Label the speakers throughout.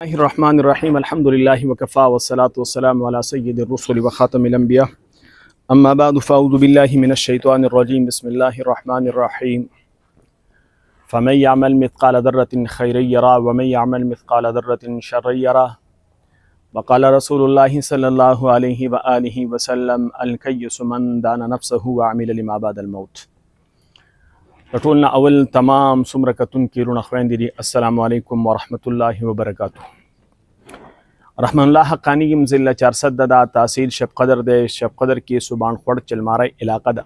Speaker 1: الله الرحمن الرحيم الحمد لله وكفى والصلاة والسلام على سيد الرسل وخاتم الأنبياء أما بعد فأعوذ بالله من الشيطان الرجيم بسم الله الرحمن الرحيم فمن يعمل مثقال ذرة خيرا يرى ومن يعمل مثقال ذرة شرا يرى وقال رسول الله صلى الله عليه وآله وسلم الكيس من دان نفسه وعمل لما بعد الموت. ټولنا اول تمام څومره کتونکي رونه خویندې دي السلام علیکم ورحمت الله وبرکاته. رحمن الله حقانی یم ضلع 400 دا تحصیل شب قدر دی. شب قدر کې سبحان خور چلماری علاقه ده.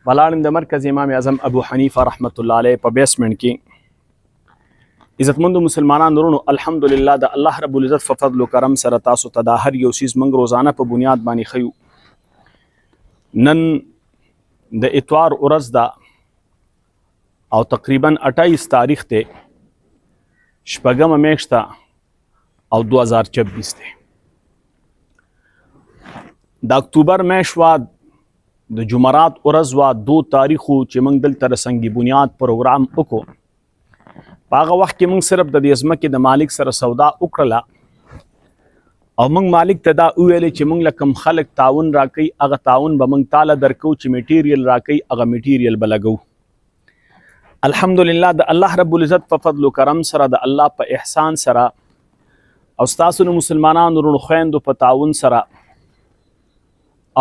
Speaker 1: ولاړم د مرکز امام اعظم ابو حنیفه رحمت الله علیه په بیسمنټ کې. عزتمند مسلمانان ورونو الحمدلله د الله رب العزت په فضل او کرم سره تاسو ته د هر یو سیز منګ روزانه په بنیاد باندې خیو. نن د اتوار ورځ ده او تقریبا 28 تاریخ ته شپږم میاشت او 2026 ته د اکتوبر میاشت وا د جمعرات ورځ وا 2 تاریخو چې موږ دلته رسنګي بنیاد پروګرام وکړو. په هغه وخت کې موږ صرف د دې ځمکې د مالک سره سودا وکړله او موږ مالک ته دا وویل چې موږ لکم خلک تعاون راکوي هغه تعاون به موږ تاله درکو چې میټیریل راکوي هغه میټیریل به لګو. الحمدلله د الله رب العزت په فضل و کرم سره د الله په احسان سره او ستاسو مسلمانانو ورونو خویندو په تعاون سره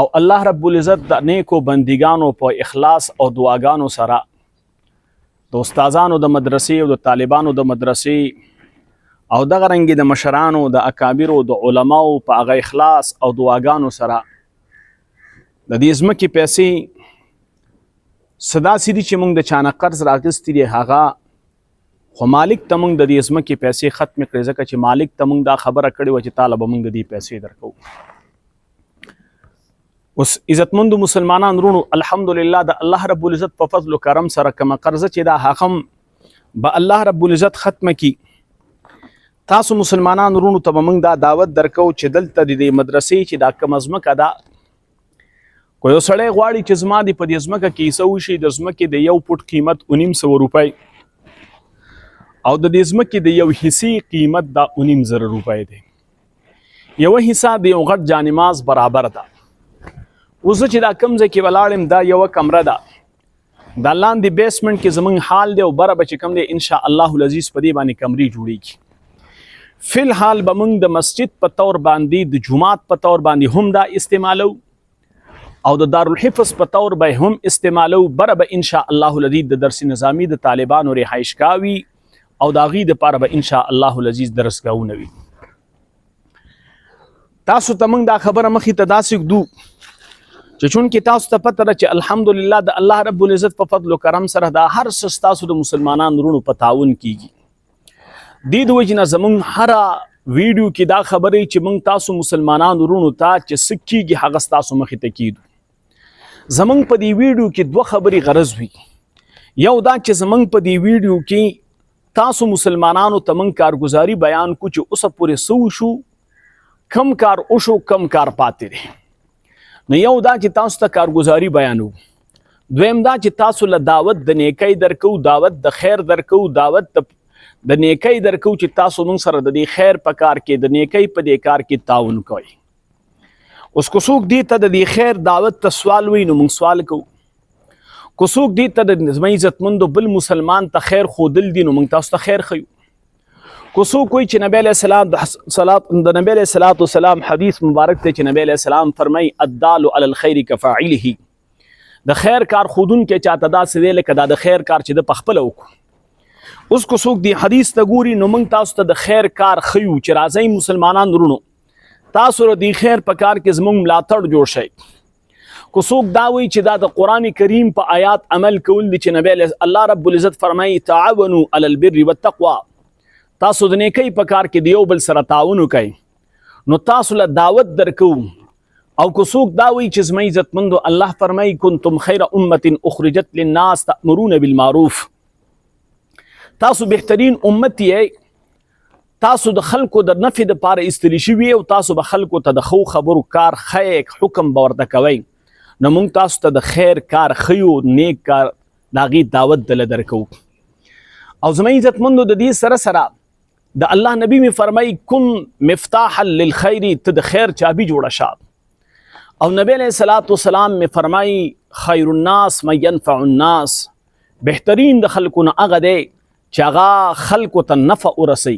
Speaker 1: او الله رب العزت د نیکو بندګانو په اخلاص او دعاګانو سره د استادانو د مدرسې او د طالبانو د مدرسې او دغه رنګې د مشرانو د اکابرو د علماو په هغه اخلاص او دعاګانو سره د دې ځمکې پیسې صدا سیدی چې موږ د چانه قرض راغستی دی هغه خو مالک ته موږ د دې ځمکې پیسې ختم کړې ځکه چې مالک ته موږ دا خبره کړې وه چې تاله به موږ د دې پیسې درکو. اوس عزتمندو مسلمانان رونو الحمدلله د الله رب العزت په فضل و کرم سره کومه قرضه چې دا هغه به الله رب العزت ختمه کی. تاسو مسلمانان رونو ته به موږ دا دعوت درکو چې دلته د دې مدرسې چې دا کومه ځمکه ده کو یو سړی غواړي چې زما د په دې ځمکه کې څه وشي د ځمکې د یو فوټ قیمت 900 روپۍ او د دې ځمکې د یو حصې قیمت دا 9,000 روپۍ دی. یو حصہ د یو غټ جانماز برابر ده. اوس چې دا کوم ځای کې ولاړم دا یو کمره ده دا لاندې بیسمنټ کې زمونږ حال دی او بره به چې کوم دی ان شاء الله العزیز په دې باندې کمرې جوړیږي. فی الحال به موږ د مسجد په طور باندې د جمعات په طور باندې هم دا استعمالو او د دارالحفظ په طور به هم استعمالو. بره به ان شاء الله العزیز د درس نظامی د طالبانو رهایشګاوي او د هغې دپاره به ان شاء الله العزیز درسګاهونه وي. تاسو ته موږ دا خبره مخې ته داسې ږدو چې چونکې تاسو ته پته ده چې الحمدلله د الله رب العزت په فضل و کرم سره دا هر څه ستاسو د مسلمانانو وروڼو په تعاون کیږي. دې د وجې نه زموږ هره ویډیو کې دا خبرې چې موږ تاسو مسلمانانو وروڼو ته چې څه کیږي هغه ستاسو مخې ته کیږو. زمونږ په دې ویډیو کې 2 خبرې غرض وي. یو دا چې زمونږ په دې ویډیو کې تاسو مسلمانانو ته موږ کارګزاري بیان کو چې اوسه پورې څه وشو کم کار وشو کم کار پاتې دی. نو یو دا چې تاسو ته کارګزاري بیانو. دویم دا چې تاسو له دعوت د نیکۍ درکو دعوت د خیر درکو دعوت د نیکۍ درکو چې تاسو موږ سره د دې خیر په کار کې د نیکۍ په دې کار کې تعاون کوئ. اوس کو څوک دې ته د دې خیر دعوت ته سوال وي نو موږ سوال کوو. کو څوک دې ته د زما عزتمندو بل مسلمان ته خیر ښودل دي نو موږ تاسو ته خیر ښیو. کو څوک وایي چې نبی علیه السلام د نبی علیه الصلاة والسلام حدیث مبارک دی چې نبی علیه السلام فرمایي الدال علی الخیر کفاعله. د خیر کار ښودونکی چاته داسې دی لکه دا د خیر کار چې د پخپله وکړو. اوس کو څوک دې حدیث ته ګوري نو موږ تاسو ته د خیر کار ښیو چې راځئ مسلمانان ورونو تاسو ر دې خیر په کار کې زموږ ملاتړ جوړ شئ. کو څوک دا وایي چې دا د قرآن کریم په آیات عمل کول دي چې نبی الله رب العزت فرمایي تعاونوا علی البر والتقوى. تاسو د نیکۍ په کار کې د یو بل سره تعاون وکئ نو تاسو له دعوت درکو. او کو څوک دا وایي چې زما عزتمندو الله فرمایي کنتم خیر امة اخرجت للناس تأمرون بالمعروف. تاسو بهترین امت یې. تاسو د خلکو د نفع د پاره استلی شوي او تاسو به خلکو ته د خو خبرو کار خیک حکم به ورته کوئ. نو موږ تاسو ته د خیر کار ښیو نیک کار د هغې دعوت دله درکوو. او زما عزتمندو د دې سره سره د الله نبی می فرمای کن مفتاحا للخير، ته د خیر چابي جوړه شه. او نبی علیہ الصلوۃ والسلام می فرمای خیر الناس من ينفع الناس، بهترین د خلکو نه هغه دی چې هغه خلکو ته نفع ورسي.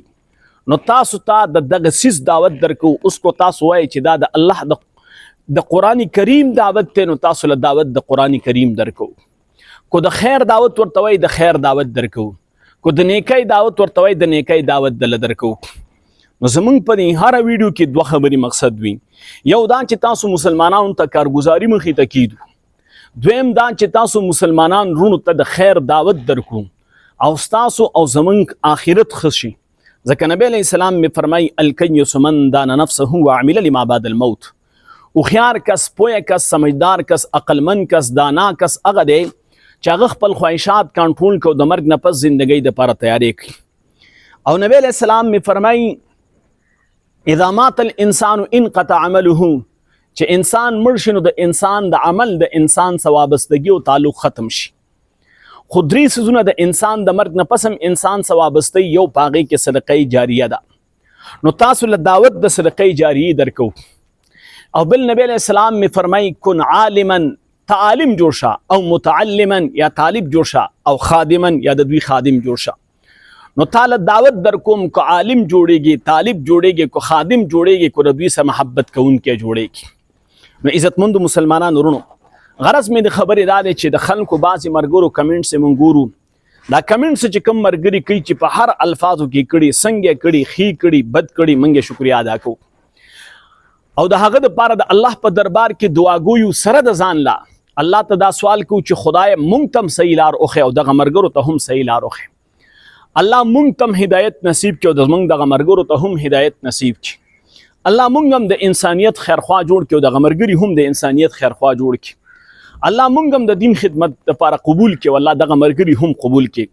Speaker 1: نو تاسو ته د دغه سیس دعوت درکو، اوس کو تاسو وایي چې دا د الله د قرآن کریم دعوت ته، نو تاسو له دعوت د قرآن کریم درکو. کو د خیر دعوت ورته وایي د خیر دعوت درکو، کو د نیکۍ دعوت ورته وایي د نیکۍ دعوت دله درکو. نو زمونږ په دې هره ویډیو کې دوه خبرې مقصد وي. یو دا چې تاسو مسلمانانو ته کارګزاري مخې ته کیدو، دویم دا چې تاسو مسلمانان رونو ته د خیر دعوت درکو او ستاسو او زمونږ آخرت ښه شي. ځکه نبی علیہ السلام می فرمای الکیس من دان نفسه وعمل لما بعد الموت. هوښیار کس، پوهه کس، سمجدار کس، عقلمند کس، دانا کس هغه دی چې هغه خپل خواهشات کنټرول کو د مرګ نه پس زندګۍ دپاره تیارې کړي. او نبی علیہ السلام می فرمای اذا مات الانسان انقطع عمله، چې انسان مړ شي نو د انسان د عمل د انسان سره وابستګي او تعلق ختم شي. خو درې څیزونه د انسان د مرګ نه پس هم انسان سره وابسته، یو په هغې کې صدقه جاریه ده. نو تاسو له دعوت د صدقه جاریې درکو. او بل نبی علیہ السلام می فرمای کن عالما، ته عالم جوړ شه، او متعلما یا طالب جوړ شه، او خادما یا د دوی خادم جوړ شه. نو تعالی دعوت درکوم، کو عالم جوړیږي، طالب جوړیږي، کو خادم جوړیږي، کو د دوی سره محبت کوونکی جوړیږي. نو عزتمند مسلمانانو ورونو، غرض مې د خبرې دا دی چې د خلکو بعضې مرګرو کمنټس یې مونږ ګورو. دا کمنټس چې کوم مرګري کوي چې په هر الفاظو کې کړي، څنګه یې کړي، ښې کړي، بد کړي، مونږ یې شکریا ادا کوو. او د هغه دپاره د الله په دربار کې دعاګویو سره د ځان لا الله ته دا سوال کوو چې خدای مونږ ته هم صحیح لار وښیي او دغه مرګرو ته هم صحیح لار وښیي. الله مونږ ته هم هدایت نصیب کړي او د مونږ دغه مرګرو ته هم هدایت نصیب کړي. الله مونږ هم د انسانیت خیرخوا جوړ کړي او دغه مرګري هم د انسانیت خیرخوا جوړ کړي. الله مونږ هم د دین خدمت لپاره قبول کړي او الله دغه مرګري هم قبول کړي.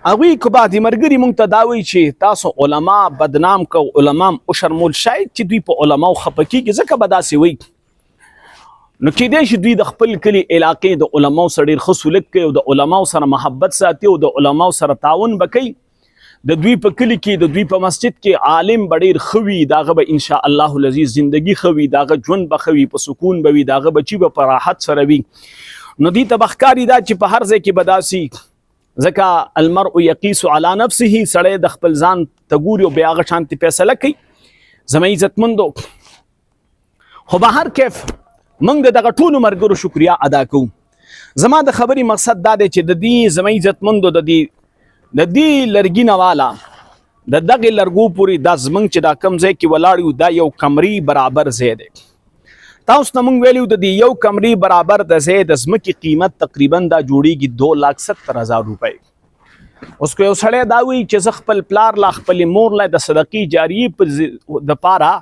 Speaker 1: هغوی که بعضې مرګري مونږ ته دا وایي چې تاسو علما بدنام کو، علما هم وشرمول، شاید چې دوی په علماو خفه کېږي، ځکه به داسې وایي. نو کیدای شي دوی د خپل کلي علاقې د علماو سره ډېر ښه سلوک کوي او د علماو سره محبت ساتي او د علماو سره تعاون به کوي. د دوی په کلي کې، د دوی په مسجد کې عالم به ډېر ښه وي، د هغه به انشاء الله العزیز زندګي ښه وي، د هغه ژوند به ښه وي، په سکون به وي، د هغه بچي به په راحت سره وي. نو دوی ته به ښکاري دا چې په هر ځای کې به داسې، ځکه المرء یقیس علی نفسه، سړی د خپل ځان ته ګوري او بیا هغه شانتې فیصله کوي. زما عزتمندو، خو به هر کیف موږ د دغه ټولو مرګرو شکریا ادا کوو. زما د خبرې مقصد دا دی چې د دې زما عزتمندو د دې لرګي نه والا د دغې لرګو پورې دا زموږ چې دا کم ځای کې ولاړ یو، دا یو کمرې برابر ځای دی. تاسو ته موږ ویلي د دې یو کمرې برابر د ځای د ځمکې قیمت تقریبا دا جوړیږي 2,70,000 روپۍ. اوس که یو سړی دا وایي چې زه خپل پلار لا خپلې مور لا د صدقې جاریې دپاره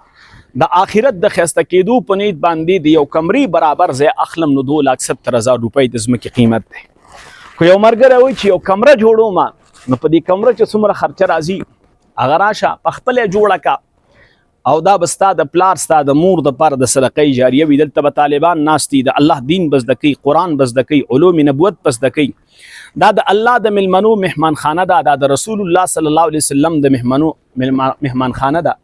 Speaker 1: د آخرت د ښایسته کېدو په نیت باندې د یو کمرې برابر ځای اخلم، نو 2,70,000 روپۍ د ځمکې قیمت دی. خو یو ملګری وایي چې یو کمره جوړوم، نو په دې کمره چې څومره خرچه راځي هغه راشه په خپله یې جوړه که، او دا به ستا د پلار ستا د مور دپاره د صدقې جاریه وي. دلته به طالبان ناست دي، د الله دین به زده کوي، قرآن به زده کوي، علوم نبوت به زده کوي. دا د الله د ملمنو مهمانخانه ده، دا د رسول الله صلی الله علیه وسلم د مهمانخانه ده.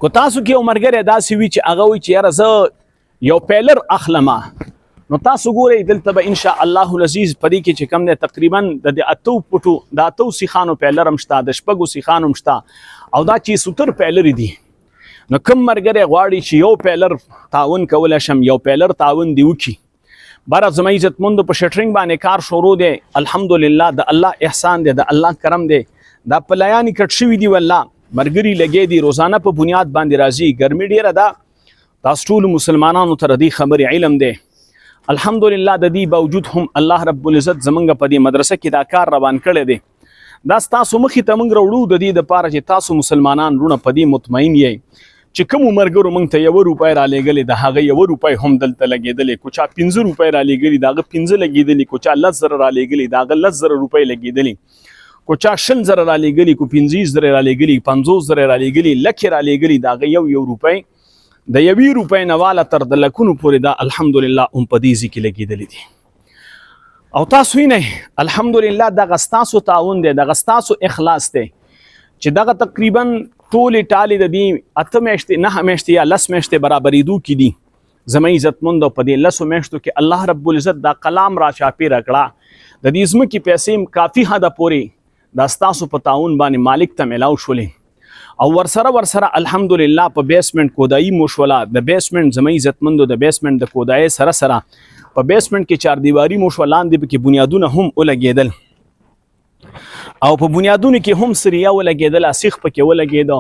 Speaker 1: کو تاسو کې یو ملګری داسې وي چې هغه وایي چې یاره زه یو پیلر اخلمه، نو تاسو ګورئ دلته به انشاء الله العزیز په دې کې چې کوم دی تقریبا د 8 فوټو د 8 سیخانو پیلر هم شته، د 6 سیخانو هم شته، او دا چې 70 پیلرې دي. نو کوم ملګری غواړي چې یو پیلر تعاون کولی شم، یو پیلر تعاون دی وکړي. بره زما عزتمندو په شټرینګ باندې کار شروع دی، الحمدلله د الله احسان دی، د الله کرم دی. دا پلایانې کټ شوي دي، والله مرګري لګې دي، روزانه په بنیاد باندې راځي. ګرمي ډېره ده، تاسو ټولو مسلمانانو ته د دې خبرې علم دی. الحمدلله د دې باوجود هم الله رب العزت زمونږ په دې مدرسه کې دا کار روان کړی دی. دا ستاسو مخې ته موږ راوړو د دې دپاره چې تاسو مسلمانان وروڼه په دې مطمئن یئ چې کومو ملګرو موږ ته 1 روپۍ رالیږلې، د هغه 1 روپۍ هم دلته لګېدلې. کو چا 15 روپۍ رالیږلي، د هغه 15 لګېدلي. کو چا 10,000 رالیږلي، د هغه 10,000 روپۍ لګېدلي. کو چا 20,000 رالیږلي، کو 15,000 رالیږلي، 50,000 رالیږلي، لکې رالیږلي، د هغه 1 روپۍ د 1 روپۍ نه واله تر د لکونو پورې دا الحمدلله هم په دې ځای کې لګېدلي دي. او تاسو وینئ الحمدلله دغه ستاسو تعاون دی، دغه ستاسو اخلاص دی چې دغه تقریبا ټولې ټالې د دې 8 میاشتې 9 میاشتې یا 10 میاشتې برابرېدو کې دي. زما عزتمندو په دې 10 میاشتو کې الله رب العزت دا کلام را چاپېره کړه. د دې ځمکې پیسې کافي حده پورې دا ستاسو په تعاون باندې مالک ته میلاو شولې او ورسره الحمدلله په بیسمنټ کودایي مو شوله. د بیسمنټ زما عزتمندو د بیسمنټ د کودایي سره په بیسمنټ کې 4 دیواري مو شوه، لاندې پکې بنیادونه هم ولګېدل او په بنیادونو کې هم سریه ولګېدله، سیخ پکې ولګېده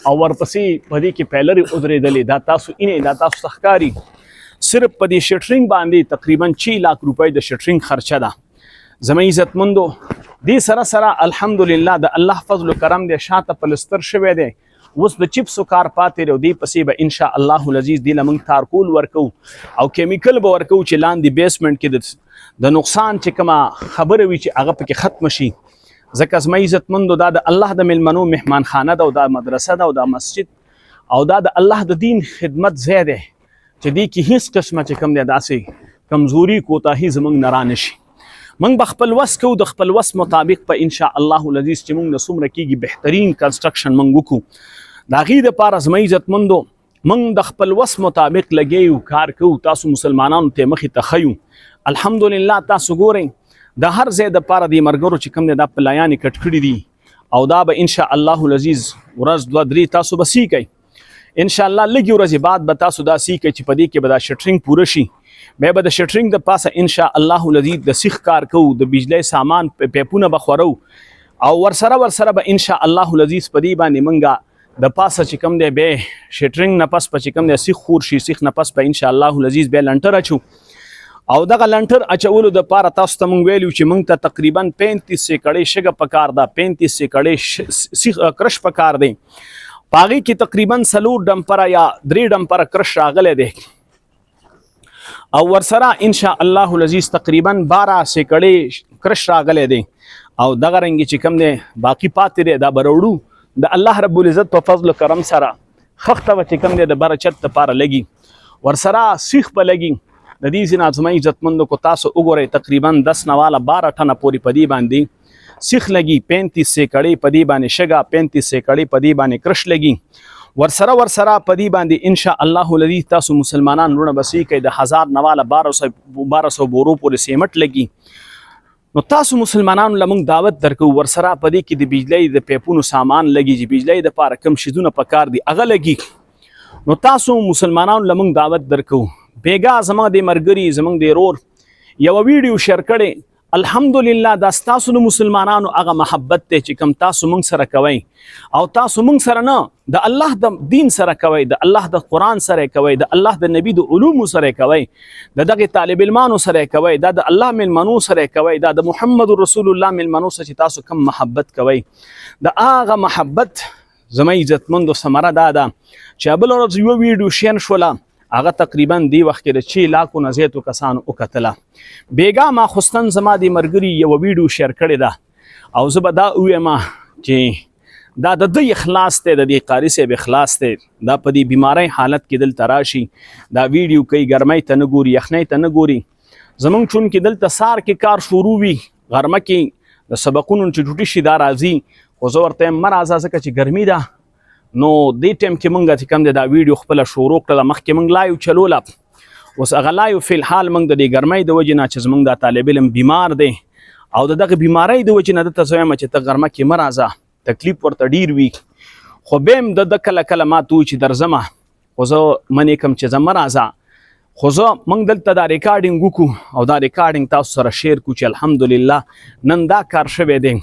Speaker 1: او ورپسې په دې کې پیلرې ودرېدلې. دا تاسو اینې دا تاسو ته ښکاري. صرف په دې شټرینګ باندې تقریبا 6 लाख روپۍ د شټرینګ خرچه ده. زما عزتمندو دې سره الحمدلله د الله فضل و کرم دی، شاته پلستر شوی دی. اوس د چپسو کار پاتې دی او دې پسې به ان شاء الله العزیز دې له موږ تارکول ورکو او کیمیکل به ورکو چې لاندې بیسمنټ کې د نقصان چې کومه خبره وي چې هغه پکې ختم شي. ځکه زما عزتمندو دا د الله د میلمنو مهمان خانه ده او دا مدرسه ده او دا مسجد او دا د الله د دین خدمت ځای دی چې دې کې هیڅ قسمه چې کوم دی داسې کمزوري کوتاهي زموږ نه رانشي. موږ به خپل وس کوو، د خپل وس مطابق په ان شاء الله العزیز چې موږ د څومره کېږي بهترین کنسټرکشن موږ وکړو. د هغې دپاره زما عزتمندو موږ د خپل وس مطابق لګیو، کار کوو، تاسو مسلمانانو ته مخې ته ښیو. الحمدلله تاسو ګورئ د هر ځای دپاره د ملګرو چې کوم دی دا پلایانې کټ کړي دي او دا به ان شاء الله العزیز ورځ 2-3 تاسو به سیکئ. ان شاء الله لږې ورځې بعد به تاسو دا سیکئ چې په دې کې به دا شټرینګ پوره شي. بیا به د شټرینګ د پاسه ان شاء الله العزیز د سیخ کار کوو، د بجلی سامان پیپونه به خورو او ورسره به ان شاء الله العزیز په دې باندې منګه د پاسه چې کوم دی بیا شټرینګ نه پس په چې کوم دی سیخ خور شي، سیخ نه پس په ان شاء الله العزیز بیا لنټر اچو او دغه لنټر اچولو دپاره تاسو ته موږ ویلو چې موږ ته تقریبا 35 سیکړې شګه پکار ده، 35 سیکړې سیخ کرش پکار دی. په هغې کې تقریبا 4 ډمپره یا 3 ډمپره کرش راغلی دی او ورسره ان شاء الله العزیز تقریبا 12 سیکړې کرش راغلی دی او دغه رنګې چې کوم دی باقي پاتې دی دا به راوړو د الله رب العزت په فضل و کرم سره. خښته به چې کوم دی د بره چت دپاره لګي، ورسره سیخ به لګي. د دې ځینې زما عزتمندو کو تاسو وګورئ تقریبا 10 نه والا 12 ټنه پورې په دې باندې سیخ لګي، 35 سیکړې په دې باندې شګه، 35 سیکړې په دې باندې کرش لګي. ورسره په دې باندې ان شاء الله العزیز تاسو مسلمانان رونه بسی کوي د 1000 نه والا 1200 بورو پورې سیمټ لګي. نو تاسو مسلمانانو له موږ دعوت درکو، ورسره په دې کې د بجلی د پیپونو سامان لګي چې بجلی دپاره کوم شیزونه پکار دي هغه لګي. نو تاسو مسلمانانو له موږ دعوت درکو. بیګا زموږ د ملګري زموږ د ورور یوه ویډیو شیر کړې، الحمدلله دا ستاسو د مسلمانانو هغه محبت دی چې کوم تاسو موږ سره کوئ او تاسو موږ سره نه د الله د دین سره کوئ، د الله د قرآن سره کوئ، د الله د نبی د علومو سره کوئ، د دغې طالب علمانو سره کوئ، دا د الله میلمنو سره کوئ، دا د محمد رسول الله میلمنو سره چې تاسو کوم محبت کوئ. د هغه محبت زما عزتمندو ثمره دا ده چې بله ورځ یوه ویډیو شین شوله، هغه تقریبا دی وخت کې د 6 لاکو نه زیاتو کسانو وکتله. بیګا ماخوستن زما د ملګري یوه ویډیو شیر کړې ده او زه به دا ووایم چې دا د دوی اخلاص دی، د دې قاري صاحب اخلاص دی. دا په دې بیمارۍ حالت کې دلته راشي، دا ویډیو کوي، ګرمۍ ته نه ګوري، یخنۍ ته نه ګوري. زموږ چونکې دلته سار کې کار شروع وي، غرمه کې د سبقونو چې ډوټي شي دا راځي، خو زه ورته یم مه راځه ځکه چې ګرمي ده. نو دې ټایم کې موږ چې کوم دی دا ویډیو خپله شروع کړله، مخکې موږ لایو چلوله، اوس هغه لایو فی الحال موږ د دې ګرمۍ د وجې نه چې زموږ دا طالب علم بیمار دی او د دغه بیمارۍ د وجې نه دته زه وایم چې ته غرمه کې مه راځه، تکلیف ورته ډیر وي. خو بیا هم د کله کله ما ته وایي چې درځمه، خو زه منې کوم چې زه مه راځه. خو زه موږ دلته دا ریکارډینګ وکړو او دا ریکارډینګ تاسو سره شیر کړو چې الحمدلله نن دا کار شوی دی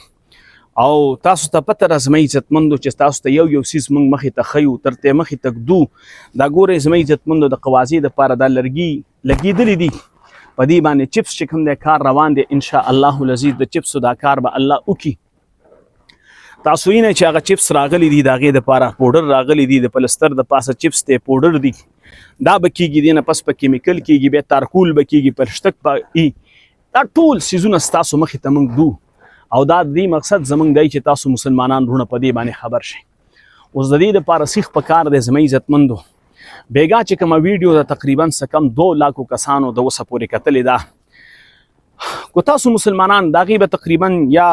Speaker 1: او تاسو ته پته ده زما عزتمندو چې تاسو ته یو څیز موږ مخې ته ښیو، ترته مخې ته ږدو. دا ګورئ زما عزتمندو د قوازې دپاره دا لرګي لګېدلي دي، په دې باندې چپس چې کوم دی کار روان دی. ان شاء الله العزیز د چپسو دا کار به الله وکړي. تاسو وینئ چې هغه چپس راغلی دي، د هغې دپاره پوډر راغلی دي، د پلستر د پاسه چپس دی، پوډر دي، دا به کېږي، دې نه پس په کیمیکل کېږي، بیا تارکول به کېږي، پلشتک به دا ټول څیزونه ستاسو مخې ته موږ دو او دا د دې مقصد زموږ دی چې تاسو مسلمانان رونه په دې باندې خبر شئ. اوس د دې دپاره سیخ پکار دی زما عزتمندو. بیګا چې کومه ویډیو ده تقریبا څه کم 2 لاکو کسانو د اوسه پورې کتلې ده. کو تاسو مسلمانان د هغې به تقریبا یا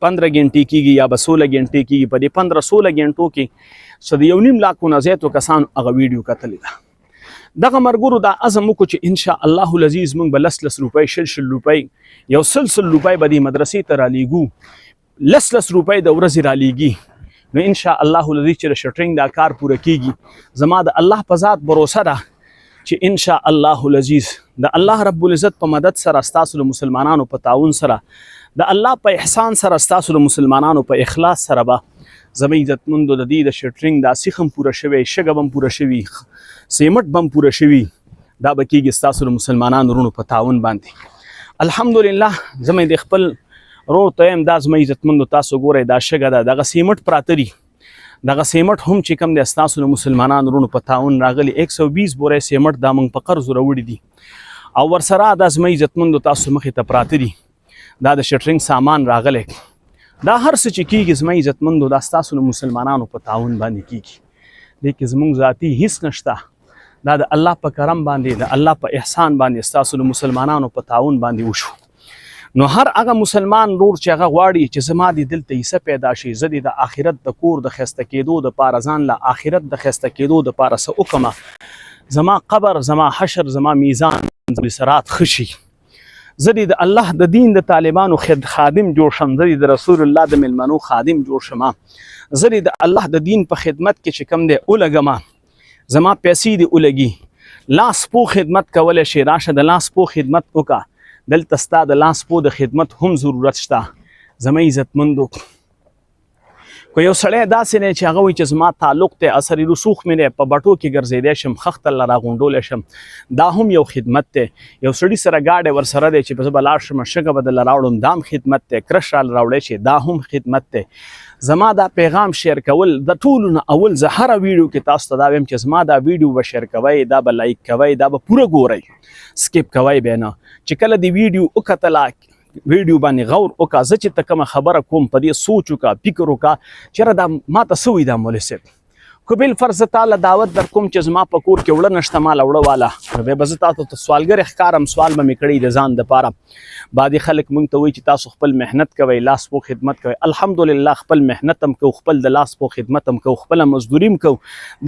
Speaker 1: 15 غنټې کیږي یا به 16 غنټې کیږي. په دې 15-16 غنټو کې څه د 1.5 لاکو نه زیاتو کسانو هغه ویډیو کتلی ده. دغه مرګورو دا عزم وکړو چې ان شاء الله العزیز موږ به 10 روپۍ 60 روپۍ یو 100 روپۍ به دې مدرسې ته رالیږو. 10 روپۍ د ورځې رالیږي. نو ان شاء الله العزیز چې د شټرینګ دا کار پوره کیږي زما د الله په ذات بروسه ده چې ان شاء الله العزیز د الله رب العزت په مدد سره ستاسو د مسلمانانو په تعاون سره د الله په احسان سره ستاسو د مسلمانانو په اخلاص سره به زما عزتمندو د دې د شټرینګ دا سیخم پوره شوی شګه بم پوره شوی سیمټ بم پوره شوی دا به کیږي ستاسو د مسلمانانو ورونو په تعاون باندې. الحمدلله زما د خپل رور ته هم دا زما عزتمندو تاسو ګورئ دا شګه ده دغه سیمټ پراته دي. دغه سیمټ هم چې کوم دی ستاسو د مسلمانانو ورونو په تعاون راغلي 120 بورې سیمټ دا موږ په قرض راوړي دي او ورسره دا زما عزتمندو تاسو مخې ته پراته دي. دا د شټرینګ سامان راغلی دا هر څه چې کیږي زما عزتمندو دا ستاسو د مسلمانانو په تعاون باندې کیږي. دې کې زموږ ذاتي هیڅ نشته دا د الله په کرم باندې د الله په احسان باندې ستاسو د مسلمانانو په تعاون باندې وشو. نو هر هغه مسلمان رور چې هغه غواړي چې زما د دلته حصه پیدا شي زه د آخرت د کور د خسته کېدو د پاره ځان له آخرت د خسته کېدو د پاره څه وکړمه زما قبر زما حشر زما میزان زما صراط خشي. زه د الله د دین د طالبانو خادم جوړ شم. زه د رسول الله د ملمنو خادم جوړ شم. زه د الله د دین په خدمت کې چې کم دی ولګم زما پیسې دې ولګي. لاس پو خدمت کولی شي راشه د لاس پو خدمت وکړه. دلته ستا د لاس پو د خدمت هم ضرورت شته زما عزتمندو. که یو سړی داسې نه چې هغه وایي چې زما تعلق دی اثر رسوخ مې دی په بټو کې ګرځېدی شم خښته له راغونډولی شم دا هم یو خدمت دی. یو سړي سره ګاډی ورسره دی چې زه به لاړ شم شګه به درله راوړم دا هم خدمت دی. کرش راله راوړی شي دا هم خدمت دی. زما دا پیغام شیر کول د ټولو نه اول زه هره ویډیو کې تاسو ته دا وایم چې زما دا ویډیو به شیر کوئ دا به لایک کوئ دا به پوره ګورئ سکیپ کوئ به نه. چې کله د ویډیو وکتله ویډیو باندې غور وکړه زه چې ته کومه خبره کوم په دې سوچ وکړه فکر وکړه چېرې دا ماته څه وایي دا مولوي صاحب خو بالفرض تعالی دعوت در کوم چې زما په کور کې وړه نشته ماله وړه واله بیا به زه تاسو ته سوالګر ښکارم سوال به مې کړی د ځان دپاره. بعضې خلک موږ ته وایي چې تاسو خپل محنت کوئ لاس پو خدمت کوئ. الحمدلله خپل محنت هم کوو خپل د لاس پو خدمت هم کوو خپله مزدوري هم کوو.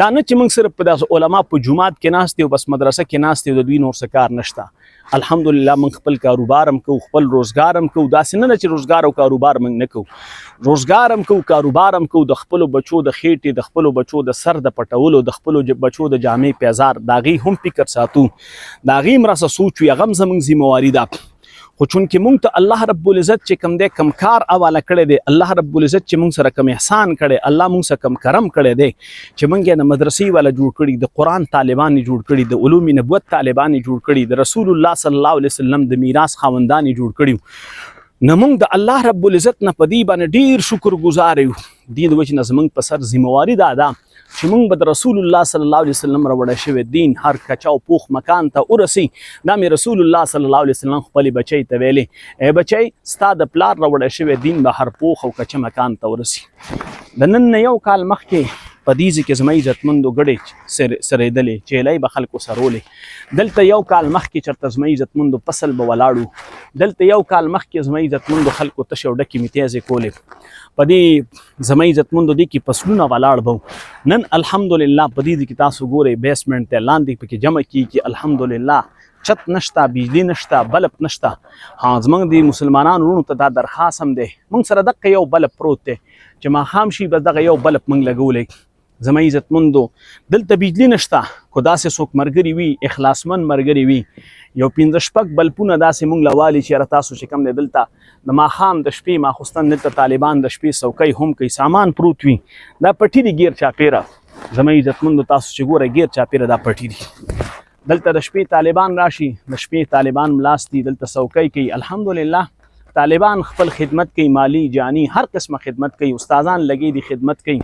Speaker 1: دا نه چې موږ صرف په داسې علما په جومات کې ناست یو بس مدرسه کې ناست یو د دوی نور څه کار نشته. الحمدلله موږ خپل کاروبار هم کوو خپل روزګار هم کوو. داسې نه ده چې روزګار او کاروبار موږ نه کوو. روزګار هم کوو کاروبار هم کوو. د خپلو بچو د خېټې د خپلو بچو د سر د پټولو د خپلو بچو د جامې پیزار د هغې هم فکر ساتو د هغې هم راسه سوچ وي هغه هم زموږ ذمواري ده. خو چونکې موږ ته الله رب العزت چې کوم دی کم کار حواله کړی دی الله رب العزت چې موږ سره کم احسان کړی الله موږ سره کم کرم کړی دی چې موږ یې د مدرسې والا جوړ کړي د قرآن طالبان یې جوړ کړي د علوم نبوت طالبان یې جوړ کړي د رسول الله صلی الله علیه وسلم د میراث خاوندان یې جوړ کړي. نو موږ د الله رب العزت نه په دې باندې ډېر شکر ګزار یو. دې د وجې نه زموږ په سر ذمواري دا ده چې موږ به د رسول الله صلی الله علیه وسلم راوړی شوی دین هر کچا او پوخ مکان ته ورسي. دا مې رسول الله صلی الله علیه وسلم خپلې بچی ته ویلې ای بچی ستا د پلار راوړی شوی دین به هر پوخ او کچه مکان ته ورسي. د نن نه یو کال مخکې په دې ځای کې زما عزتمندو ګډې سرېدلې چیلۍ به خلکو سرولې. دلته یو کال مخکې چېرته زما عزتمندو فصل به ولاړو. دلته یو کال مخکې زما عزتمندو خلکو تشې او ډکې میتیازې کولې. په دې زما عزتمندو دې کې فصلونه ولاړ به نن الحمدلله په دې کې تاسو ګورئ بیسمنټ ته لاندې پکې جمع کیږي الحمدلله چت نشته بجلی نشته بلب نشته. ها زموږ د مسلمانانو وروڼو ته دا درخواست هم دی موږ سره دقه یو بلب پروت دی چې ماښام شي بس دغه یو بلب موږ لګولی. زما عزتمندو دلته بجلی نشته خو داسې څوک ملګري وي اخلاصمن ملګري وي یو 5-6 بلپونه داسې موږ له والي چې تاسو چې کوم دی دلته د ماښام د شپې ماخوستن دلته طالبان د شپې څوکۍ هم کوي سامان پروت وي دا پټي دي ګیر چاپېره زما عزتمندو تاسو چې ګوره ګیر چاپېره دا پټي دي. دلته د شپې طالبان راشي د شپې طالبان ملاستي دلته څوکۍ کوي. الحمدلله طالبان خپل خدمت کوي مالی جانی هر قسمه خدمت کوي. استادان لګي دي خدمت کوي.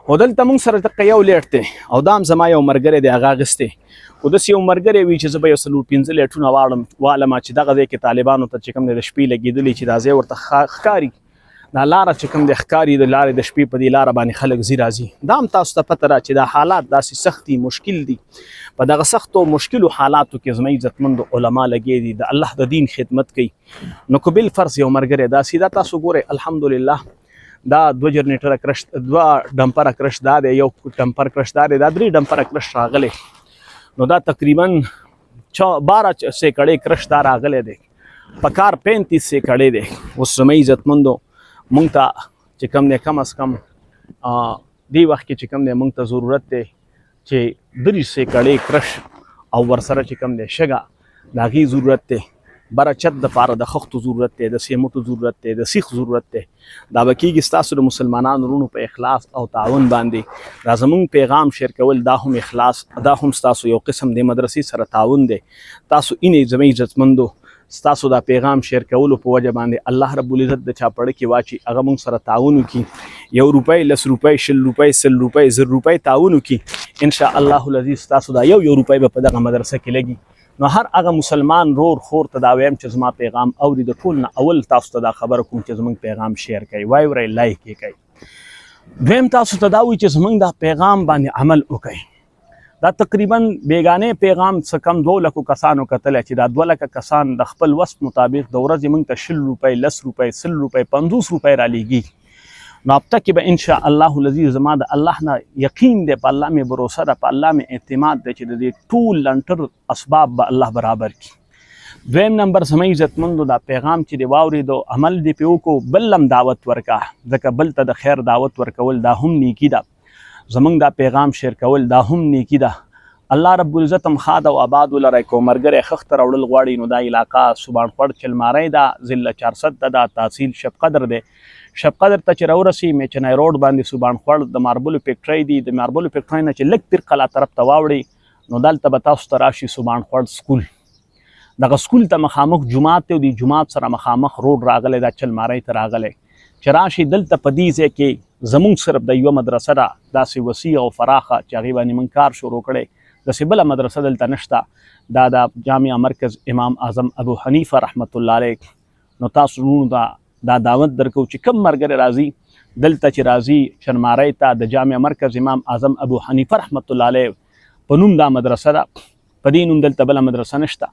Speaker 1: خو دلته موږ سره دقه یو لیټ دی او دا هم زما یو ملګری دی هغه اخیستی خو داسې یو ملګری وي چې زه به یو 4-5 لیټونه والم چې دغه ځای کې طالبانو ته چې کوم دی د شپې لګېدلي چې دا ځای ورته ښکاري دا لاره چې کوم د ښکاري د لارې د شپې په دې لاره باندې خلک ځي راځي. دا هم تاسو ته پته ده چې دا حالات داسې سخت دي، مشکل دي. په دغه سختو مشکلو حالاتو کې زما عزتمندو علما لګې دي، د الله د دین خدمت کوي. نو که بالفرض یو ملګری داسې دا تاسو ګورئ الحمدلله دا 2 جنریټره کرش 2 ډمپره کرش دا دی، یو ډمپر کرش دا دی، دا 3 ډمپره کرش راغلی. نو دا تقریبا 12 سیکړې کرش دا راغلی دی، په کار 35 سیکړې دی. اوس زما عزتمندو مونږ ته چې کوم دی کم از کم دې وخت کې چې کوم دی مونږ ته ضرورت دی چې 3 سیکړې کرش او ورسره چې کوم دی شګه د هغې ضرورت دی، بره چت دپاره د خښتو ضرورت دی، د سیمټو ضرورت دی، د سیخ ضرورت دی. دا به کېږي ستاسو د مسلمانانو وروڼو په اخلاص او تعاون باندې. دا زمونږ پیغام شیر کول دا هم اخلاص، دا هم ستاسو یو قسم د مدرسې سره تعاون دی. تاسو اینې زما عزتمندو ستاسو دا پیغام شیر کولو په وجه باندې الله رب العزت د چا پړه کې واچي هغه موږ سره تعاون وکړي، 1 روپۍ 10 روپۍ 20 روپۍ 100 روپۍ 1000 روپۍ تعاون وکړي. ان شاء الله العزیز ستاسو دا 1 روپۍ به په دغه مدرسه کې لګي. نو هر هغه مسلمان رور خور ته دا وایم چې زما پیغام اوري، د ټول نه اول تاسو ته دا خبره کوم چې زموږ پیغام شیر کوي، واورئ، لایک یې کوي. دویم تاسو ته دا وایي چې زموږ دا پیغام باندې عمل وکړئ. دا تقریبا بیگانه پیغام څه کم 2 لکو کسانو کتلی چې دا 2 لکه کسان د خپل وس مطابق د ورځې موږ ته 20 روپۍ 10 روپۍ 100 روپۍ 50 روپۍ رالیږي. نو هفته کې به ان شاء الله العزیز زما د الله نه یقین دی، په الله مې بروسه ده، په الله مې اعتماد دی چې د دې ټول لنټر اسباب به الله برابر کړي. دویم نمبر زما عزتمندو دا پیغام چې دی واورېدو عمل دې پې وکړو، بل هم دعوت ورکړه، ځکه بل ته د خیر دعوت ورکول دا هم نیکي ده. زمونږ دا پیغام شیر کول دا هم نیکي ده. الله رب العزت هم ښاد او آباد ولرئ. که ملګری خښته راوړل غواړي نو دا علاقه سوبانخوړ چلماری ده، ضلع 400 ده، تحصیل شب قدر دی. شب قدر ته چې راورسي میچنی روډ باندې سوبانخوړ د ماربلو فیکټرۍ دي، د ماربلو فیکټرۍ نه چې لږ پیر قلعه طرف ته واوړئ نو دلته به تاسو ته راشي سوبانخوړ سکول. دغه سکول ته مخامخ جومات دی او د جومات سره مخامخ روډ راغلی دا چلماری ته راغلی. چې راشي دلته په دې ځای کې زمونږ صرف د یوه مدرسه ده، داسې وسیع او فراخه چې هغې باندې موږ کار شروع کړی، داسې بله مدرسه دلته نشته. دا د جامع مرکز امام اعظم ابو حنیفه رحمت الله علیه. نو تاسو وروڼو دا دعوت درکو چې کوم ملګری راځي دلته چې راځي چنماری ته د جامع مرکز امام اعظم ابو حنیفه رحمت الله علیه په نوم دا مدرسه ده، په دې نوم دلته بله مدرسه نشته.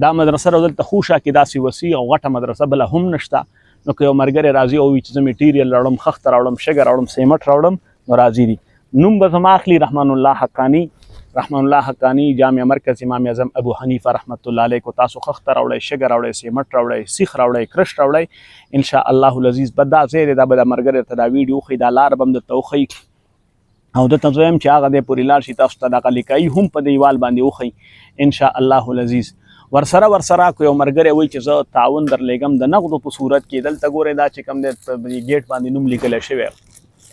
Speaker 1: دا مدرسه را دلته خوشا کې داسې وسیع او غټه مدرسه بله هم نشته. نو که یو ملګری راځي او وایي چې زه میټیریل راوړم، خښته راوړم، شګه راوړم، سیمټ راوړم، نو راځي دي. نوم به زما اخلي رحمان الله حقانی، رحمان الله حقانی جامع مرکز امام اعظم ابو حنیفه رحمت الله علیه. کو تاسو خښته راوړئ، شګه راوړئ، سیمټ راوړئ، سیخ راوړئ، کرش راوړئ، ان شاء الله العزیز به دا ځای دی، دا به د ملګري ته دا ویډیو وښیي، دا لار به هم درته وښیي او درته زه وایم چې هغه دی پورې لاړ شي، تاسو ته دغه لیکایي هم په دیوال باندې وښیي ان شاء الله العزیز. ورسره که یو ملګری وایي چې زه تعاون درلیږم د نغدو په صورت کې، دلته ګورئ دا چې کوم دی په ګیټ باندې نوم لیکلی شوی،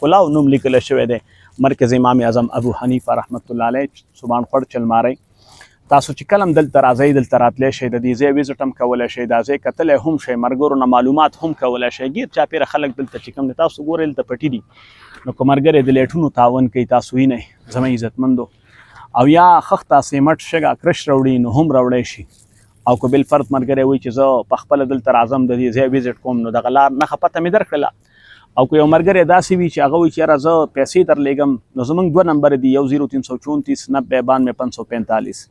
Speaker 1: کلاو نوم لیکلی شوی دی، مرکز امام اعظم ابو حنیفه رحمت الله علیه سوبانخوړ چلماری. تاسو چې کله هم دلته راځئ دلته راتلی شئ، د دې ځای ویزټ هم کولی شئ، دا ځای کتلی هم شئ، ملګرو نه معلومات هم کولی شئ. ګیر چاپېره خلک دلته چې کوم دی تاسو ګورئ دلته پټي دي، نو که ملګری د لیټونو تعاون کوي تاسو وینئ زما عزتمندو، او یا خښته سیمټ شګه کرش راوړي نو هم راوړی شي. او که بالفرض ملګری وایي چې زه پخپله دلته راځم د دې ځای ویزټ کوم نو دغه لار نښه پته مې درکړله. او که یو ملګری داسې وي چې هغه وایي چې یاره زه پیسې درلیږم نو زموږ 2 نمبر دي، یو 0334 90 92 545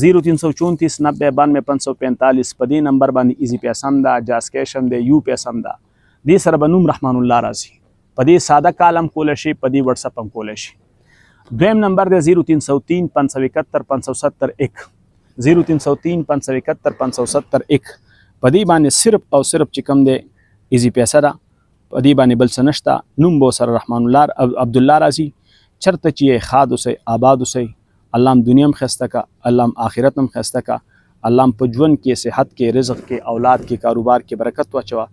Speaker 1: 0334 90 92 545. په دې نمبر باندې ایزی پیسه هم ده، جاز کیش هم دی، یو پیسه هم ده. دې سره به نوم رحمان الله راځي، په دې ساده کال هم کولی شي، په دې وټساپ هم کولی شي. دویم نمبر دی 0303 571 570 1 0303 571 570 1. په دې باندې صرف او صرف چې کوم دی ایزی پیسه ده، په دې باندې بل څه نشته. نوم به سره رحمان الله عبدالله راځي. چرته چې ښاد اوسئ، آباد اوسئ، الله هم دنیا هم ښایسته کړه، الله هم آخرت هم ښایسته کړه، الله هم په ژوند کې، صحت کې، رزق کې، اولاد کې، کاروبار کې برکت واچوه،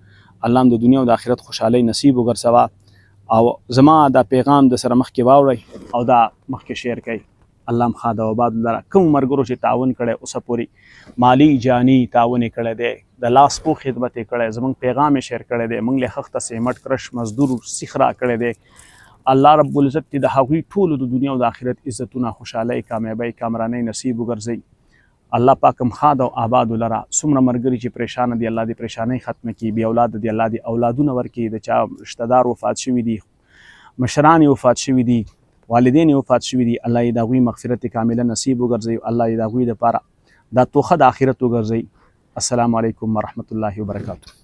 Speaker 1: الله هم د دنیا او د آخرت خوشحالۍ نصیب وګرځوه. او زما دا پیغام د سره مخکې واورئ او دا مخکې شیر کړئ. الله هم ښاد او آباد لره. کوم ملګرو چې تعاون کړی اوسه پورې مالی جاني تعاون یې کړی دی، د لاس پو خدمت یې کړی، زموږ پیغام یې شیر کړی دی، موږ له خښته سیمټ کرش مزدور سیخ را کړی دی. الله رب العزت دې د هغوی ټولو د دنیا او د آخرت عزتونه، خوشحالۍ، کامیابۍ، کامرانۍ نصیب وګرځوي. الله پاکم خاد او آباد لرا څومره مرګري چې پریشان دي الله دې پریشانۍ ختم کړي بی اولاد دي الله دې اولادونه ورکړي د چا رشتہ دار وفات شوي دي مشران وفات شوي دي والدین وفات شوي دي الله یې د هغوی مغفرت کامله نصیب وګرځوي الله یې د هغوی دپاره دا توخه د آخرت وګرځوي. السلام علیکم ورحمت الله وبرکاته.